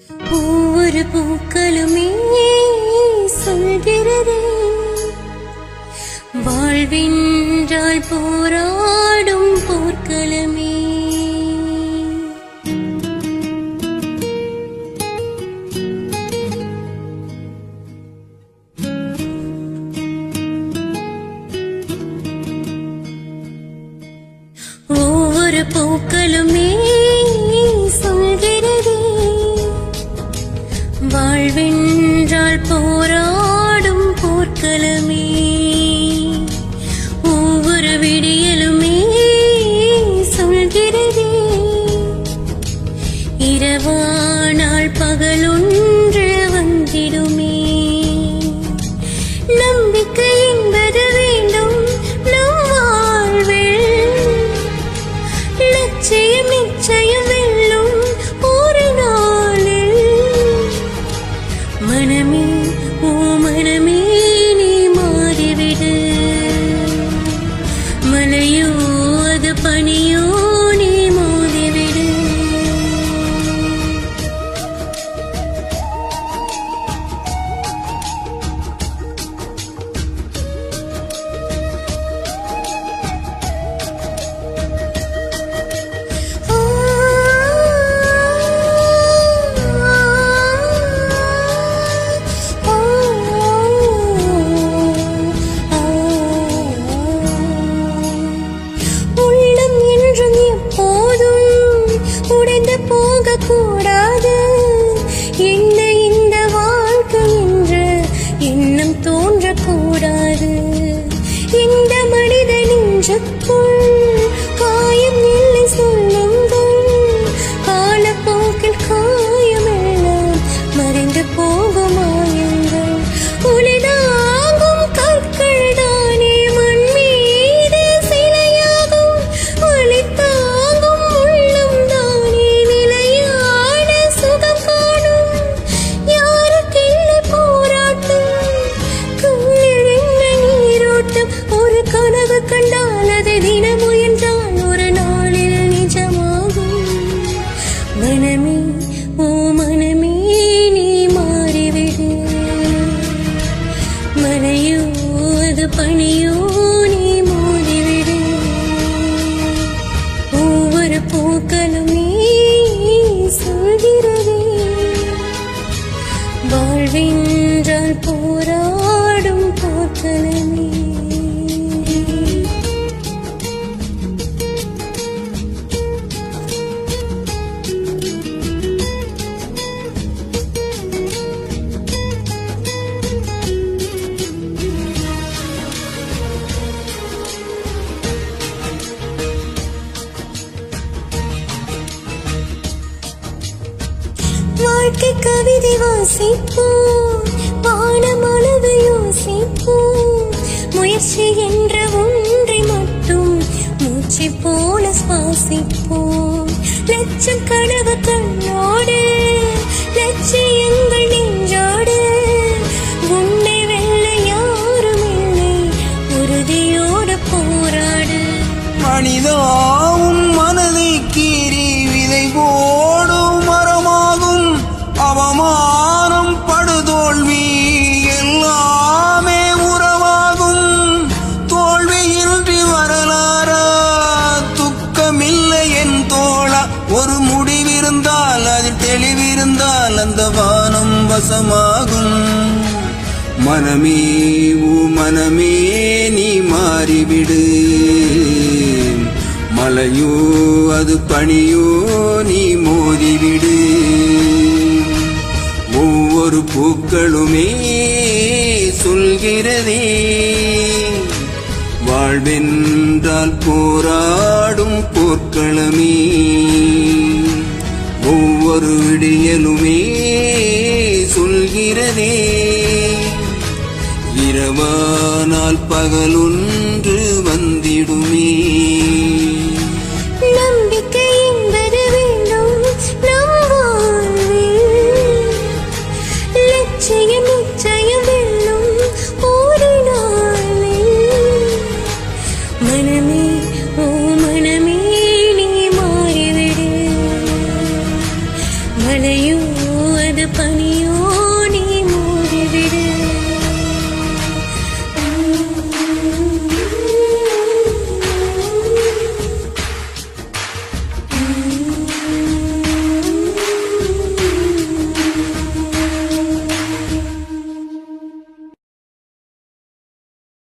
ஒவ்வொரு பூக்களுமே சொல்கிறதே, வாழ்வென்றால் போராடும் போர்க்களமே. ஒவ்வொரு பூக்களுமே சொல்கிறதே, வாழ்வென்றால் போராடும் போர்க்களமே. ஒவ்வொரு விடியலுமே சொல்கிறதே, இரவானால் பகலொன்று வந்திடுமே. நம்பிக்கை என்பது வேண்டும் நம் வாழ்வில், லட்சியம் நிச்சயம் வெல்லும் ஒரு நாளில். மனமே ஓ மனமே நீ மாறிவிடு, மலையோ அது பனியோ நீ மோதிவிடு. கூடாது என்ன இந்த வாழ்க்கை என்று எண்ணம் தோன்றக்கூடாது. இந்த மனித நெஞ்சுக்குள் காயம் இல்லை சொல்லுங்கள், காலப்போக்கில் காயமெல்லாம் மறைந்து போகும் மாயங்கள். உளிதாகும் கற்கள் தானே மண் மீது சிலையாகும், ஒளி தாங்கும் உள்ளம் தானே நிலையான சுகம் காணும். யாருக்கில்லை போராட்டம், கண்ணில் என்ன நீரோட்டம். ஒரு கனவு கண்டால் அதை தினம் முயன்றால் ஒரு நாளில் நிஜமாகும். மனமே ஓ மனமே நீ மாறிவிடு, மலையோ அது பனியோ நீ மோதிவிடு. ஒவ்வொரு பூக்களுமே சொல்கிறதே, வாழ்வென்றால் போராடும் போர்க்களமே. வாழ்க்கை கவிதை வாசிப்போம், வானமளவு யோசிப்போம். முயற்சி என்ற ஒன்றை மட்டும் மூச்சு போல சுவாசிப்போம். லட்சம் கனவு கண்ணோடு, லட்சியங்கள் நெஞ்சோடு. உன்னை வெல்ல யாரும் இல்லை, உறுதியோடு போராடு. மனிதாவும் மனதை கீறி விதை போடும் மரமாகும். அவமானம் படுதோல்வி எல்லாமே உறவாகும். தோல்வியின்றி வரலாறா, துக்கமில்லை என் தோழா. ஒரு முடிவிருந்தால் அதில் தெளிவிருந்தால் அந்த வானம் வசமாகும். மனமே ஓ மனமே நீ மாறிவிடு, மலையோ அது பனியோ நீ மோதிவிடு. ஒவ்வொரு பூக்களுமே சொல்கிறதே, வாழ்வென்றால் போராடும் போர்க்களமே. ஒவ்வொரு விடியலுமே சொல்கிறதே, இரவானால் பகலொன்று வந்திடுமே. நம்பிக்கை என்பது வேண்டும் நம் வாழ்வில், லட்சியம் நிச்சயம் வெல்லும் ஒரு நாளில். மனமே ஓ மனமே நீ மாறிவிடு, மலையோ பனியும்